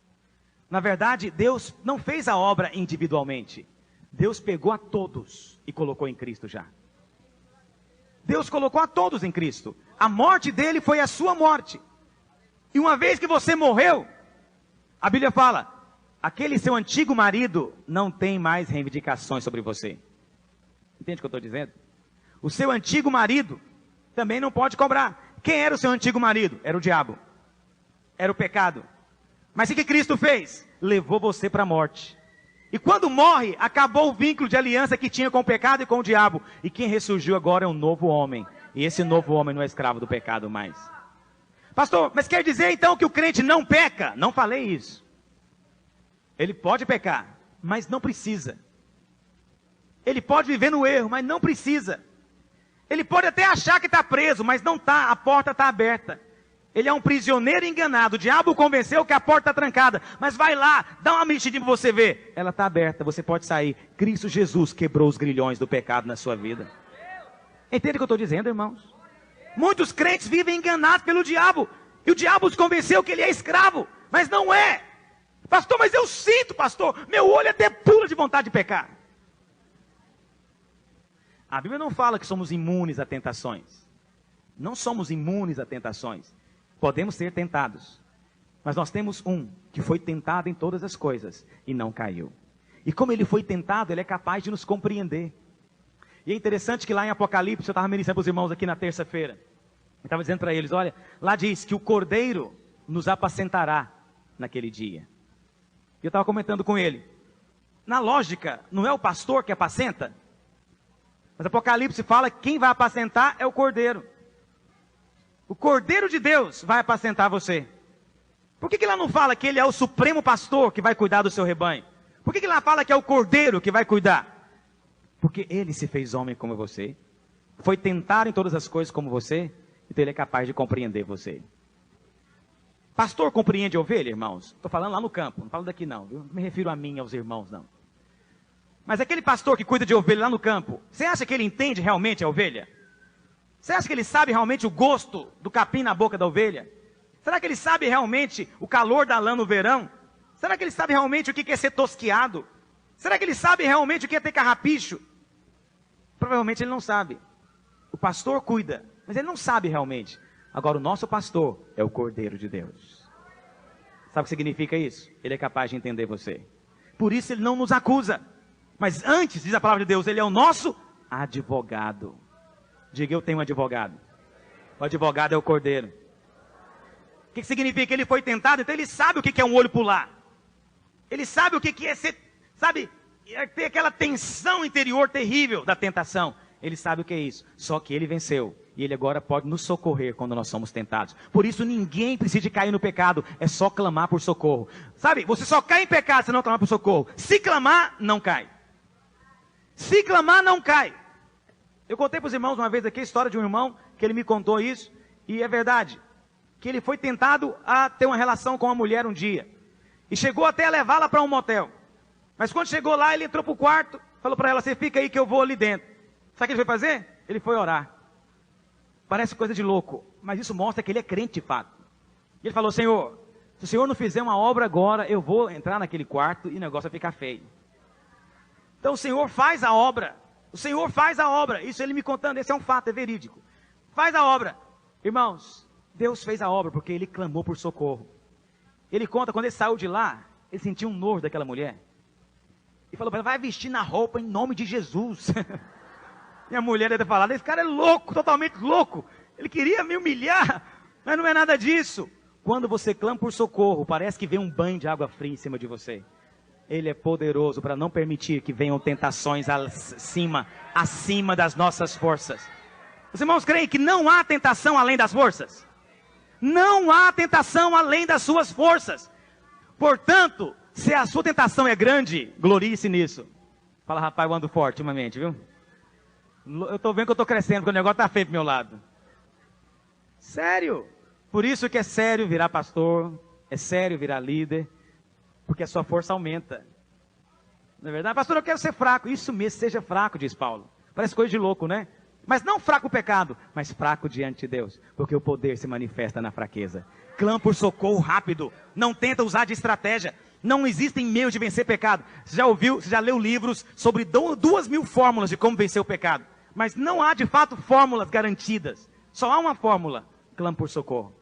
na verdade Deus não fez a obra individualmente. Deus pegou a todos e colocou em Cristo já. Deus colocou a todos em Cristo. A morte dele foi a sua morte. E uma vez que você morreu, a Bíblia fala: aquele seu antigo marido não tem mais reivindicações sobre você. Entende o que eu estou dizendo? O seu antigo marido também não pode cobrar. Quem era o seu antigo marido? Era o diabo. Era o pecado. Mas o que Cristo fez? Levou você para a morte. E quando morre, acabou o vínculo de aliança que tinha com o pecado e com o diabo. E quem ressurgiu agora é um novo homem. E esse novo homem não é escravo do pecado mais. Pastor, mas quer dizer então que o crente não peca? Não falei isso. Ele pode pecar, mas não precisa. Ele pode viver no erro, mas não precisa. Ele pode até achar que está preso, mas não está, a porta está aberta. Ele é um prisioneiro enganado, o diabo o convenceu que a porta está trancada. Mas vai lá, dá uma mexidinha para você ver. Ela está aberta, você pode sair. Cristo Jesus quebrou os grilhões do pecado na sua vida. Entende o que eu estou dizendo, irmãos? Muitos crentes vivem enganados pelo diabo. E o diabo os convenceu que ele é escravo. Mas não é. Pastor, mas eu sinto, pastor. Meu olho até pula de vontade de pecar. A Bíblia não fala que somos imunes a tentações. Não somos imunes a tentações. Podemos ser tentados. Mas nós temos um que foi tentado em todas as coisas e não caiu. E como ele foi tentado, ele é capaz de nos compreender. E é interessante que lá em Apocalipse, eu estava ministrando para os irmãos aqui na terça-feira. Eu estava dizendo para eles: olha, lá diz que o Cordeiro nos apacentará naquele dia. E eu estava comentando com ele. Na lógica, não é o pastor que apacenta? Mas Apocalipse fala que quem vai apacentar é o Cordeiro. O Cordeiro de Deus vai apacentar você. Por que lá não fala que ele é o supremo pastor que vai cuidar do seu rebanho? Por que lá fala que é o Cordeiro que vai cuidar? Porque ele se fez homem como você. Foi tentado em todas as coisas como você. Então ele é capaz de compreender você. Pastor compreende a ovelha, irmãos? Estou falando lá no campo, não falo daqui não. Não me refiro a mim, aos irmãos, não. Mas aquele pastor que cuida de ovelha lá no campo, você acha que ele entende realmente a ovelha? Você acha que ele sabe realmente o gosto do capim na boca da ovelha? Será que ele sabe realmente o calor da lã no verão? Será que ele sabe realmente o que é ser tosquiado? Será que ele sabe realmente o que é ter carrapicho? Provavelmente ele não sabe. O pastor cuida, mas ele não sabe realmente. Agora, o nosso pastor é o Cordeiro de Deus. Sabe o que significa isso? Ele é capaz de entender você. Por isso ele não nos acusa. Mas antes, diz a palavra de Deus, ele é o nosso advogado. Diga, eu tenho um advogado. O advogado é o Cordeiro. O que significa? Ele foi tentado, então ele sabe o que é um olho pular. Ele sabe o que é ser, sabe, ter aquela tensão interior terrível da tentação. Ele sabe o que é isso. Só que ele venceu. E ele agora pode nos socorrer quando nós somos tentados. Por isso ninguém precisa de cair no pecado. É só clamar por socorro. Sabe, você só cai em pecado se não clamar por socorro. Se clamar, não cai. Se clamar, não cai. Eu contei para os irmãos uma vez aqui a história de um irmão, que ele me contou isso. E é verdade. Que ele foi tentado a ter uma relação com uma mulher um dia. E chegou até a levá-la para um motel. Mas quando chegou lá, ele entrou para o quarto. Falou para ela, você fica aí que eu vou ali dentro. Sabe o que ele foi fazer? Ele foi orar. Parece coisa de louco, mas isso mostra que ele é crente de fato. E ele falou, Senhor, se o Senhor não fizer uma obra agora, eu vou entrar naquele quarto e o negócio vai ficar feio. Então o Senhor faz a obra. O Senhor faz a obra. Isso ele me contando, esse é um fato, é verídico. Faz a obra. Irmãos, Deus fez a obra porque ele clamou por socorro. Ele conta, quando ele saiu de lá, ele sentiu um nojo daquela mulher. E falou para ela, vai vestir na roupa em nome de Jesus. E a mulher deve ter falado, esse cara é louco, totalmente louco. Ele queria me humilhar, mas não é nada disso. Quando você clama por socorro, parece que vem um banho de água fria em cima de você. Ele é poderoso para não permitir que venham tentações acima das nossas forças. Os irmãos creem que não há tentação além das forças? Não há tentação além das suas forças. Portanto, se a sua tentação é grande, glorie-se nisso. Fala, rapaz, eu ando forte ultimamente, viu? Eu estou vendo que eu estou crescendo, porque o negócio está feio pro meu lado. Sério. Por isso que é sério virar pastor, é sério virar líder, porque a sua força aumenta. Não é verdade? Pastor, eu quero ser fraco. Isso mesmo, seja fraco, diz Paulo. Parece coisa de louco, né? Mas não fraco o pecado, mas fraco diante de Deus, porque o poder se manifesta na fraqueza. Clama por socorro rápido, não tenta usar de estratégia. Não existem meios de vencer pecado. Você já leu livros sobre 2.000 fórmulas de como vencer o pecado. Mas não há de fato fórmulas garantidas. Só há uma fórmula, clama por socorro.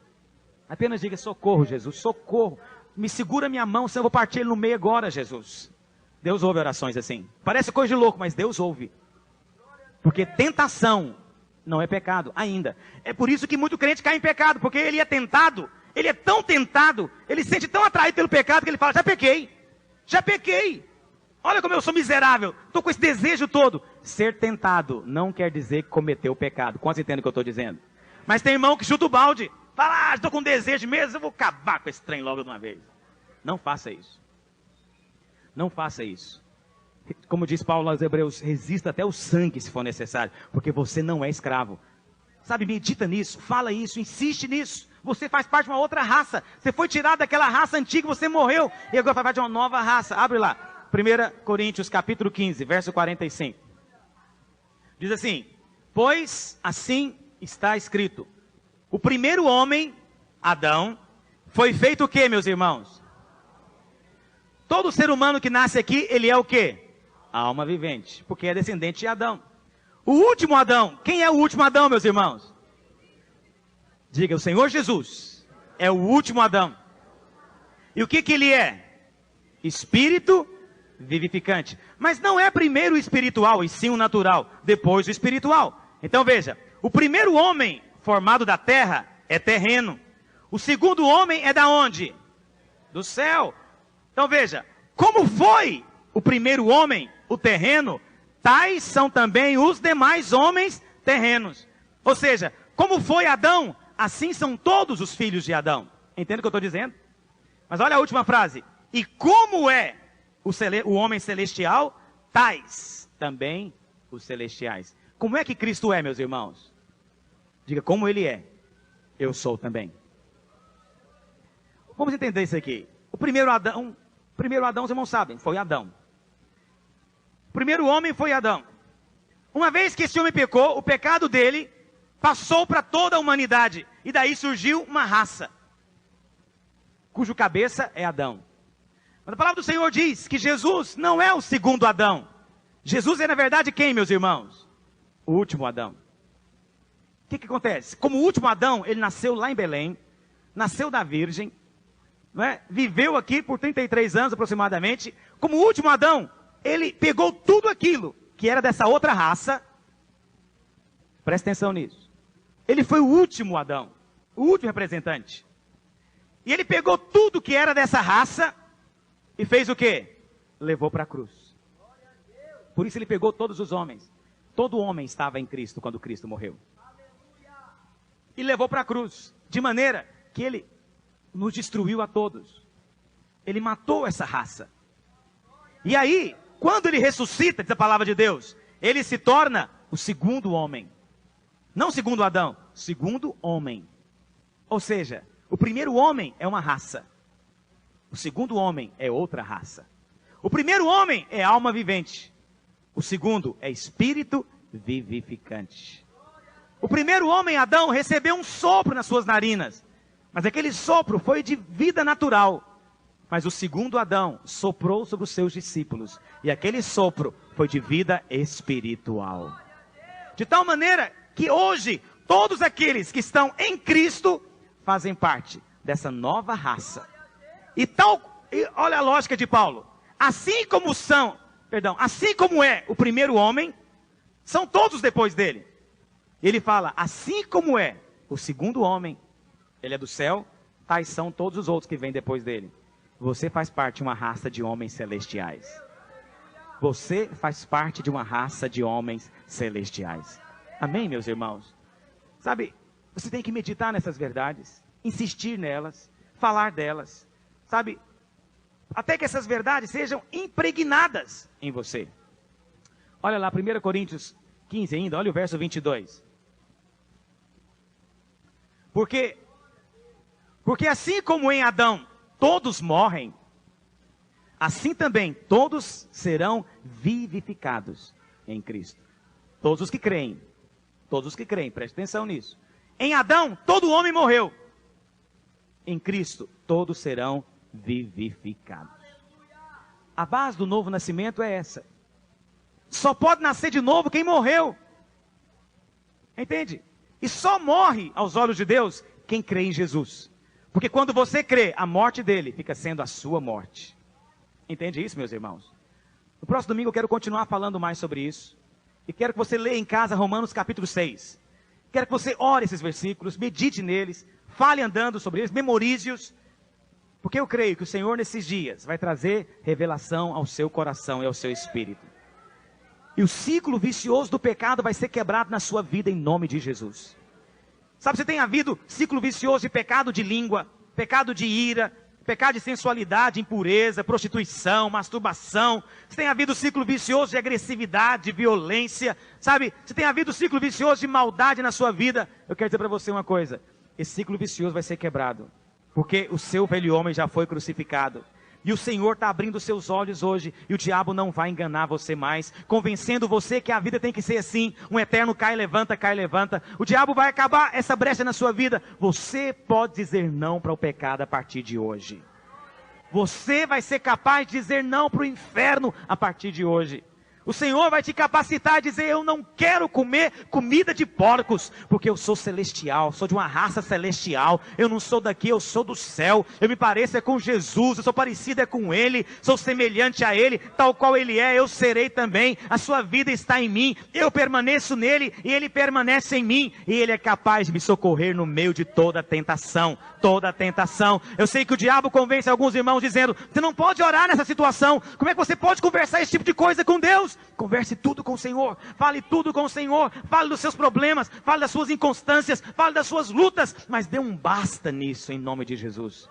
Apenas diga, socorro Jesus, socorro. Me segura minha mão, senão eu vou partir ele no meio agora, Jesus. Deus ouve orações assim. Parece coisa de louco, mas Deus ouve. Porque tentação não é pecado ainda. É por isso que muito crente cai em pecado, porque ele é tentado. Ele é tão tentado, ele se sente tão atraído pelo pecado que ele fala, já pequei. Olha como eu sou miserável, estou com esse desejo todo. Ser tentado não quer dizer que cometeu o pecado. Quantos entendem o que eu estou dizendo? Mas tem irmão que chuta o balde, fala, estou com desejo mesmo, eu vou acabar com esse trem logo de uma vez. Não faça isso. Não faça isso. Como diz Paulo aos Hebreus, resista até o sangue se for necessário, porque você não é escravo. Sabe, medita nisso, fala isso, insiste nisso. Você faz parte de uma outra raça. Você foi tirado daquela raça antiga, você morreu. E agora faz parte de uma nova raça. Abre lá. 1 Coríntios capítulo 15, verso 45. Diz assim, pois assim está escrito. O primeiro homem, Adão, foi feito o quê, meus irmãos? Todo ser humano que nasce aqui, ele é o quê? Alma vivente, porque é descendente de Adão. O último Adão, quem é o último Adão, meus irmãos? Diga, o Senhor Jesus é o último Adão. E o que ele é? Espírito vivificante. Mas não é primeiro o espiritual, e sim o natural, depois o espiritual. Então veja, o primeiro homem formado da terra é terreno. O segundo homem é da onde? Do céu. Então veja, como foi o primeiro homem, o terreno, tais são também os demais homens terrenos. Ou seja, como foi Adão, assim são todos os filhos de Adão. Entende o que eu estou dizendo? Mas olha a última frase. E como é o homem celestial, tais também os celestiais. Como é que Cristo é, meus irmãos? Diga, como ele é, eu sou também. Vamos entender isso aqui. O primeiro Adão, os irmãos sabem, foi Adão. O primeiro homem foi Adão. Uma vez que esse homem pecou, o pecado dele passou para toda a humanidade. E daí surgiu uma raça, cujo cabeça é Adão. Mas a palavra do Senhor diz que Jesus não é o segundo Adão. Jesus é na verdade quem, meus irmãos? O último Adão. O que acontece? Como o último Adão, ele nasceu lá em Belém, nasceu da Virgem, não é? Viveu aqui por 33 anos aproximadamente. Como o último Adão, ele pegou tudo aquilo que era dessa outra raça. Presta atenção nisso. Ele foi o último Adão, o último representante. E ele pegou tudo que era dessa raça e fez o quê? Levou para a cruz. Por isso ele pegou todos os homens. Todo homem estava em Cristo quando Cristo morreu. E levou para a cruz, de maneira que ele nos destruiu a todos. Ele matou essa raça. E aí, quando ele ressuscita, diz a palavra de Deus, ele se torna o segundo homem. Não o segundo Adão, segundo homem. Ou seja, o primeiro homem é uma raça. O segundo homem é outra raça. O primeiro homem é alma vivente. O segundo é espírito vivificante. O primeiro homem, Adão, recebeu um sopro nas suas narinas. Mas aquele sopro foi de vida natural. Mas o segundo Adão soprou sobre os seus discípulos. E aquele sopro foi de vida espiritual. De tal maneira que hoje, todos aqueles que estão em Cristo fazem parte dessa nova raça. E olha a lógica de Paulo. Assim como é o primeiro homem, são todos depois dele. Ele fala, assim como é o segundo homem, ele é do céu, tais são todos os outros que vêm depois dele. Você faz parte de uma raça de homens celestiais. Você faz parte de uma raça de homens celestiais. Amém, meus irmãos? Sabe, você tem que meditar nessas verdades, insistir nelas, falar delas, sabe? Até que essas verdades sejam impregnadas em você. Olha lá, 1 Coríntios 15 ainda, olha o verso 22. Porque assim como em Adão todos morrem, assim também todos serão vivificados em Cristo. Todos os que creem, preste atenção nisso. Em Adão, todo homem morreu. Em Cristo, todos serão vivificados. A base do novo nascimento é essa. Só pode nascer de novo quem morreu. Entende? E só morre aos olhos de Deus quem crê em Jesus. Porque quando você crê, a morte dele fica sendo a sua morte. Entende isso, meus irmãos? No próximo domingo eu quero continuar falando mais sobre isso. E quero que você leia em casa Romanos capítulo 6. Quero que você ore esses versículos, medite neles, fale andando sobre eles, memorize-os. Porque eu creio que o Senhor nesses dias vai trazer revelação ao seu coração e ao seu espírito. E o ciclo vicioso do pecado vai ser quebrado na sua vida em nome de Jesus. Sabe, você tem havido ciclo vicioso de pecado de língua, pecado de ira, pecado de sensualidade, impureza, prostituição, masturbação. Você tem havido ciclo vicioso de agressividade, de violência. Sabe, você tem havido ciclo vicioso de maldade na sua vida. Eu quero dizer para você uma coisa. Esse ciclo vicioso vai ser quebrado. Porque o seu velho homem já foi crucificado. E o Senhor está abrindo os seus olhos hoje. E o diabo não vai enganar você mais. Convencendo você que a vida tem que ser assim. Um eterno cai, levanta, cai, levanta. O diabo vai acabar essa brecha na sua vida. Você pode dizer não para o pecado a partir de hoje. Você vai ser capaz de dizer não para o inferno a partir de hoje. O Senhor vai te capacitar a dizer, eu não quero comer comida de porcos, porque eu sou celestial, sou de uma raça celestial, eu não sou daqui, eu sou do céu, eu me pareço com Jesus, eu sou parecido com Ele, sou semelhante a Ele, tal qual Ele é, eu serei também, a sua vida está em mim, eu permaneço nele e Ele permanece em mim, e Ele é capaz de me socorrer no meio de toda tentação, eu sei que o diabo convence alguns irmãos dizendo, você não pode orar nessa situação, como é que você pode conversar esse tipo de coisa com Deus? Converse tudo com o Senhor, fale tudo com o Senhor, fale dos seus problemas, fale das suas inconstâncias, fale das suas lutas, mas dê um basta nisso em nome de Jesus,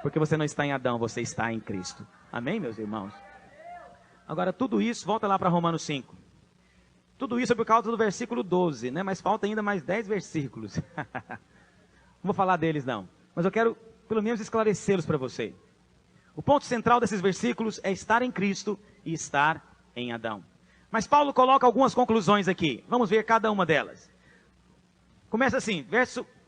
porque você não está em Adão, você está em Cristo. Amém, meus irmãos? Agora tudo isso, volta lá para Romanos 5, tudo isso é por causa do versículo 12, né? Mas falta ainda mais 10 versículos, não vou falar deles não, mas eu quero pelo menos esclarecê-los para você. O ponto central desses versículos é estar em Cristo e estar em Adão. Mas Paulo coloca algumas conclusões aqui. Vamos ver cada uma delas. Começa assim,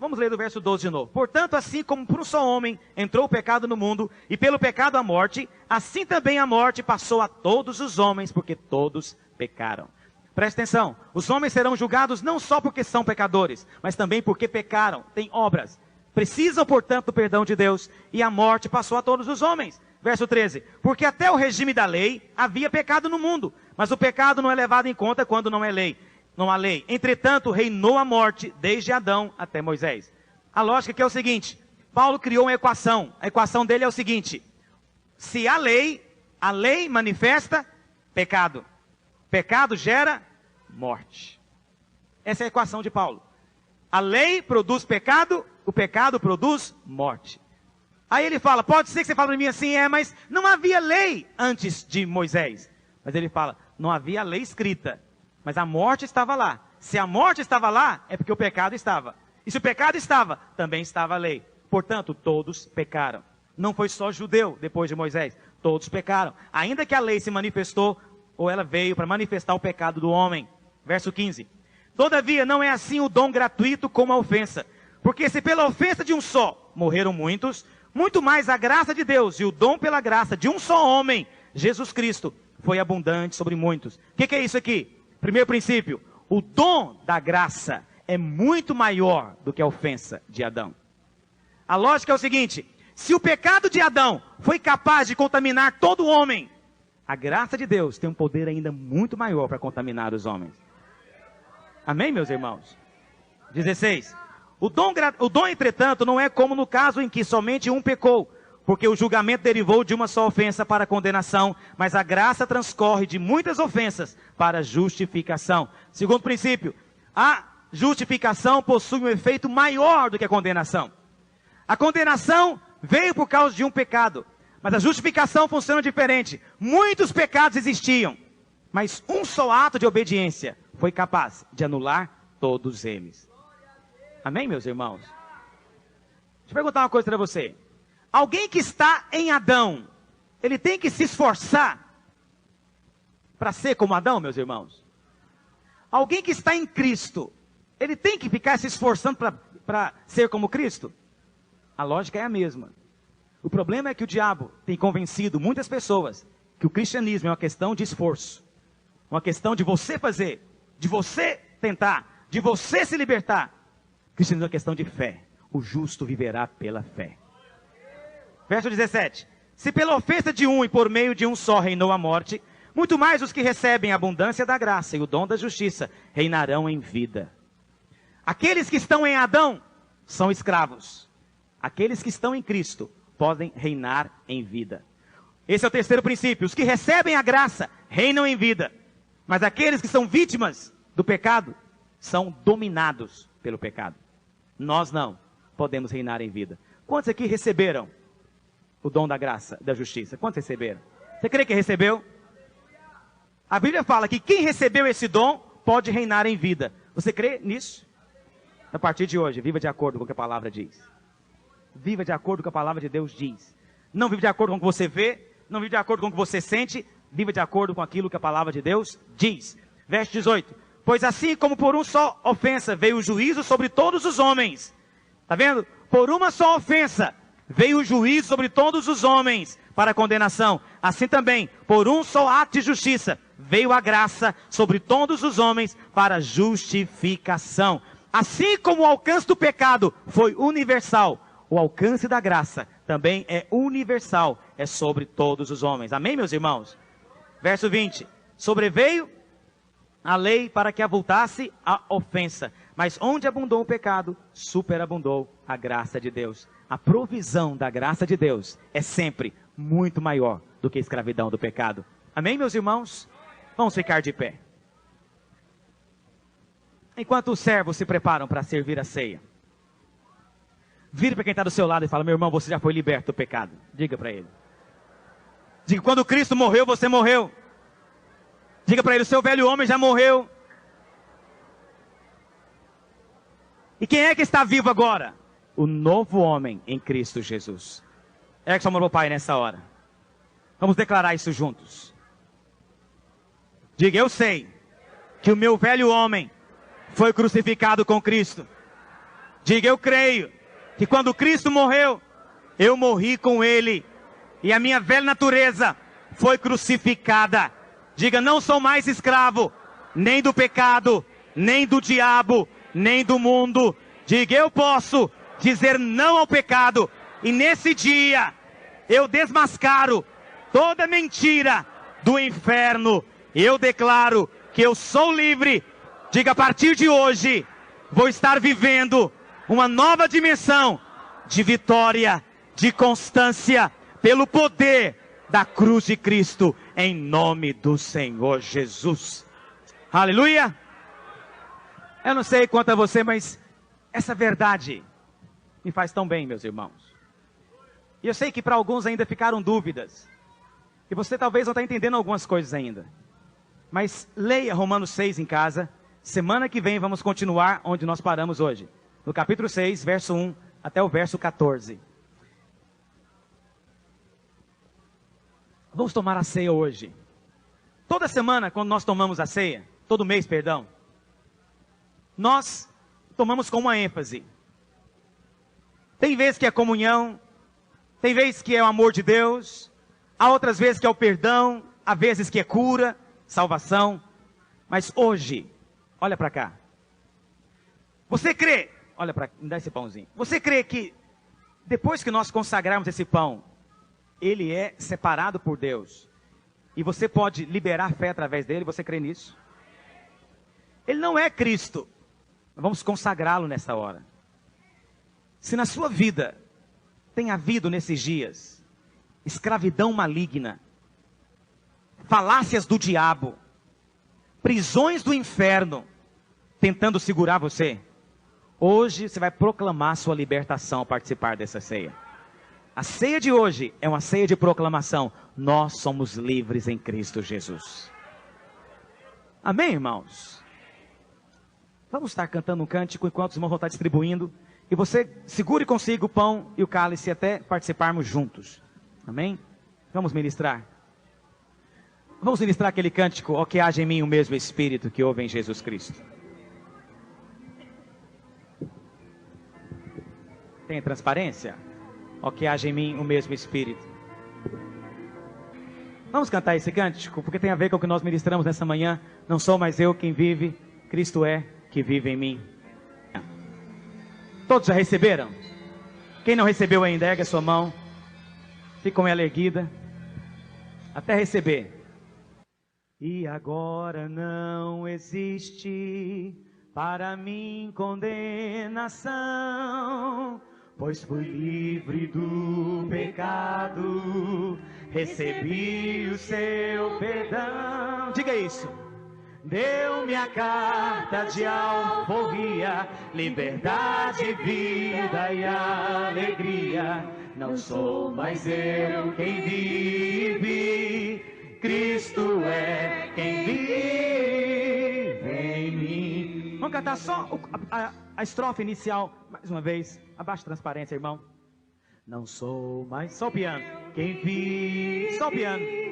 vamos ler do verso 12 de novo. Portanto, assim como por um só homem entrou o pecado no mundo, e pelo pecado a morte, assim também a morte passou a todos os homens, porque todos pecaram. Preste atenção, os homens serão julgados não só porque são pecadores, mas também porque pecaram, têm obras. Precisam, portanto, do perdão de Deus, e a morte passou a todos os homens. Verso 13, porque até o regime da lei havia pecado no mundo, mas o pecado não é levado em conta quando não é lei. Não há lei. Entretanto, reinou a morte desde Adão até Moisés. A lógica aqui é o seguinte, Paulo criou uma equação. A equação dele é o seguinte, se a lei manifesta pecado. Pecado gera morte. Essa é a equação de Paulo. A lei produz pecado, o pecado produz morte. Aí ele fala, pode ser que você fale para mim assim, mas não havia lei antes de Moisés. Mas ele fala, não havia lei escrita, mas a morte estava lá. Se a morte estava lá, é porque o pecado estava. E se o pecado estava, também estava a lei. Portanto, todos pecaram. Não foi só judeu depois de Moisés, todos pecaram. Ainda que a lei se manifestou, ou ela veio para manifestar o pecado do homem. Verso 15. Todavia, não é assim o dom gratuito como a ofensa. Porque se pela ofensa de um só morreram muitos, muito mais a graça de Deus e o dom pela graça de um só homem, Jesus Cristo, foi abundante sobre muitos. O que é isso aqui? Primeiro princípio, o dom da graça é muito maior do que a ofensa de Adão. A lógica é o seguinte, se o pecado de Adão foi capaz de contaminar todo homem, a graça de Deus tem um poder ainda muito maior para contaminar os homens. Amém, meus irmãos? 16. O dom, entretanto, não é como no caso em que somente um pecou, porque o julgamento derivou de uma só ofensa para a condenação, mas a graça transcorre de muitas ofensas para a justificação. Segundo princípio, a justificação possui um efeito maior do que a condenação. A condenação veio por causa de um pecado, mas a justificação funciona diferente. Muitos pecados existiam, mas um só ato de obediência foi capaz de anular todos eles. Amém, meus irmãos? Deixa eu perguntar uma coisa para você. Alguém que está em Adão, ele tem que se esforçar para ser como Adão, meus irmãos? Alguém que está em Cristo, ele tem que ficar se esforçando para ser como Cristo? A lógica é a mesma. O problema é que o diabo tem convencido muitas pessoas que o cristianismo é uma questão de esforço. Uma questão de você fazer, de você tentar, de você se libertar. O cristianismo é uma questão de fé. O justo viverá pela fé. Verso 17. Se pela ofensa de um e por meio de um só reinou a morte, muito mais os que recebem a abundância da graça e o dom da justiça reinarão em vida. Aqueles que estão em Adão são escravos. Aqueles que estão em Cristo podem reinar em vida. Esse é o terceiro princípio. Os que recebem a graça reinam em vida. Mas aqueles que são vítimas do pecado são dominados pelo pecado. Nós não podemos reinar em vida. Quantos aqui receberam o dom da graça, da justiça? Quantos receberam? Você crê que recebeu? A Bíblia fala que quem recebeu esse dom pode reinar em vida. Você crê nisso? A partir de hoje, viva de acordo com o que a palavra diz. Viva de acordo com o que a palavra de Deus diz. Não viva de acordo com o que você vê, não viva de acordo com o que você sente, viva de acordo com aquilo que a palavra de Deus diz. Verso 18. Pois assim como por uma só ofensa veio o juízo sobre todos os homens. Está vendo? Por uma só ofensa veio o juízo sobre todos os homens para a condenação. Assim também, por um só ato de justiça, veio a graça sobre todos os homens para a justificação. Assim como o alcance do pecado foi universal, o alcance da graça também é universal, é sobre todos os homens. Amém, meus irmãos? Verso 20. Sobreveio a lei para que avultasse a ofensa, mas onde abundou o pecado, superabundou a graça de Deus. A provisão da graça de Deus é sempre muito maior do que a escravidão do pecado. Amém, meus irmãos? Vamos ficar de pé. Enquanto os servos se preparam para servir a ceia, vire para quem está do seu lado e fala: meu irmão, você já foi liberto do pecado. Diga para ele. Diga: quando Cristo morreu, você morreu. Diga para ele: o seu velho homem já morreu. E quem é que está vivo agora? O novo homem em Cristo Jesus. É que sua mão para o Pai nessa hora. Vamos declarar isso juntos. Diga: eu sei que o meu velho homem foi crucificado com Cristo. Diga: eu creio que quando Cristo morreu, eu morri com Ele. E a minha velha natureza foi crucificada. Diga: não sou mais escravo, nem do pecado, nem do diabo, nem do mundo. Diga: eu posso dizer não ao pecado, e nesse dia eu desmascaro toda mentira do inferno. Eu declaro que eu sou livre. Diga: a partir de hoje vou estar vivendo uma nova dimensão de vitória, de constância, pelo poder da cruz de Cristo, em nome do Senhor Jesus. Aleluia! Eu não sei quanto a você, mas essa verdade me faz tão bem, meus irmãos. E eu sei que para alguns ainda ficaram dúvidas, e você talvez não está entendendo algumas coisas ainda. Mas leia Romanos 6 em casa. Semana que vem vamos continuar onde nós paramos hoje, no capítulo 6, verso 1 até o verso 14. Vamos tomar a ceia hoje. Toda semana, quando nós tomamos a ceia, todo mês, perdão, nós tomamos com uma ênfase. Tem vezes que é comunhão, tem vezes que é o amor de Deus, há outras vezes que é o perdão, há vezes que é cura, salvação. Mas hoje, olha para cá. Você crê, olha para cá, me dá esse pãozinho. Você crê que depois que nós consagrarmos esse pão, ele é separado por Deus, e você pode liberar fé através dele? Você crê nisso? Ele não é Cristo. Vamos consagrá-lo nessa hora. Se na sua vida tem havido nesses dias escravidão maligna, falácias do diabo, prisões do inferno tentando segurar você, hoje você vai proclamar sua libertação ao participar dessa ceia. A ceia de hoje é uma ceia de proclamação. Nós somos livres em Cristo Jesus. Amém, irmãos? Vamos estar cantando um cântico enquanto os irmãos vão estar distribuindo. E você segure consigo o pão e o cálice até participarmos juntos. Amém? Vamos ministrar. Vamos ministrar aquele cântico: ó, que haja em mim o mesmo Espírito que houve em Jesus Cristo. Tem transparência? Ó, que haja em mim o mesmo Espírito. Vamos cantar esse cântico, porque tem a ver com o que nós ministramos nessa manhã. Não sou mais eu quem vive, Cristo é que vive em mim. Todos já receberam? Quem não recebeu ainda, ergue a sua mão. Fica com ela erguida até receber. E agora não existe para mim condenação, pois fui livre do pecado, recebi o seu perdão. Diga isso. Deu-me a carta de alforria, liberdade, vida e alegria. Não sou mais eu quem vive, Cristo é quem vive em mim. Vamos cantar só a estrofe inicial, mais uma vez. Abaixa a transparência, irmão. Não sou mais, só o piano, quem vive, só o piano.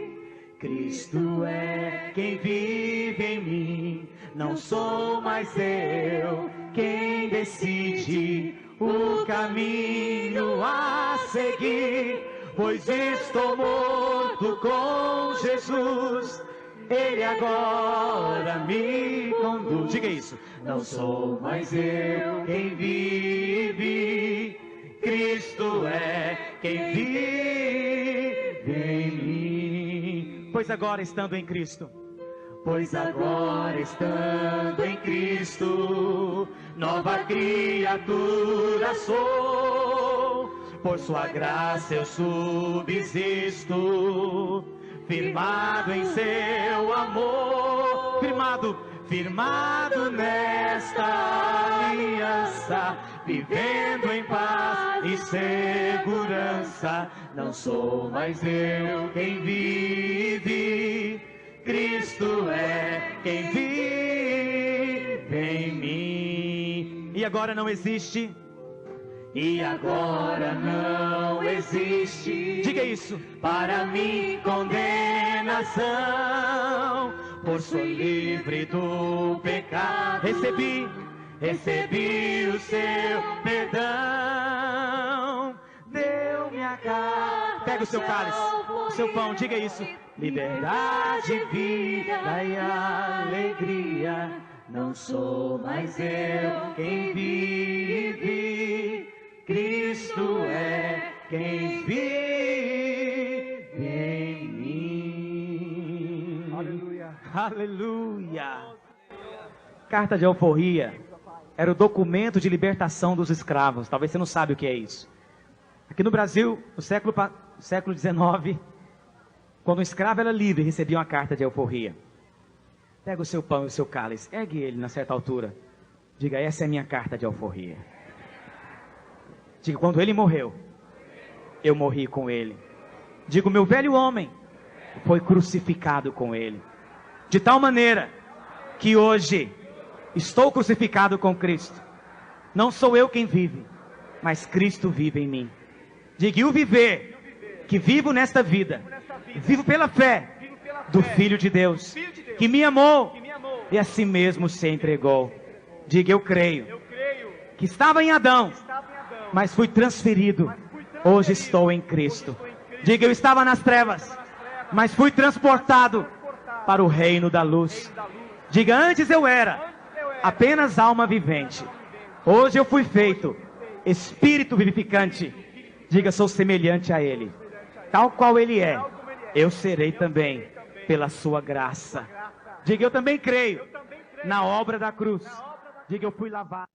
Cristo é quem vive em mim. Não sou mais eu quem decide o caminho a seguir, pois estou morto com Jesus. Ele agora me conduz. Diga isso. Não sou mais eu quem vive, Cristo é quem vive em mim. Pois agora estando em Cristo, pois agora estando em Cristo, nova criatura sou. Por sua graça eu subsisto, firmado em seu amor, firmado nesta aliança, vivendo em paz e segurança. Não sou mais eu quem vive, Cristo é quem vive em mim. E agora não existe. E agora não existe, diga isso, para mim condenação, pois sou livre do pecado, recebi o seu perdão. Deu-me a carta, pega Pega o seu cálice, o seu pão, diga isso. Liberdade, vida e alegria. Não sou mais eu quem vive, Cristo é quem vive em mim. Aleluia. Aleluia. Carta de alforria era o documento de libertação dos escravos. Talvez você não sabe o que é isso. Aqui no Brasil, no século XIX, quando um escravo era livre, recebia uma carta de alforria. Pega o seu pão e o seu cálice, ergue ele na certa altura. Diga, essa é a minha carta de alforria. Diga, quando ele morreu, eu morri com ele. Diga, o meu velho homem foi crucificado com ele. De tal maneira que hoje estou crucificado com Cristo. Não sou eu quem vive, mas Cristo vive em mim. Diga, e o viver que vivo nesta vida, vivo pela fé do Filho de Deus, que me amou e a si mesmo se entregou. Diga, eu creio que estava em Adão, mas fui transferido. Hoje estou em Cristo. Diga, eu estava nas trevas, mas fui transportado para o reino da luz. Diga, antes eu era apenas alma vivente. Hoje eu fui feito espírito vivificante. Diga, sou semelhante a Ele. Tal qual Ele é, eu serei também pela sua graça. Diga, eu também creio na obra da cruz. Diga, eu fui lavado.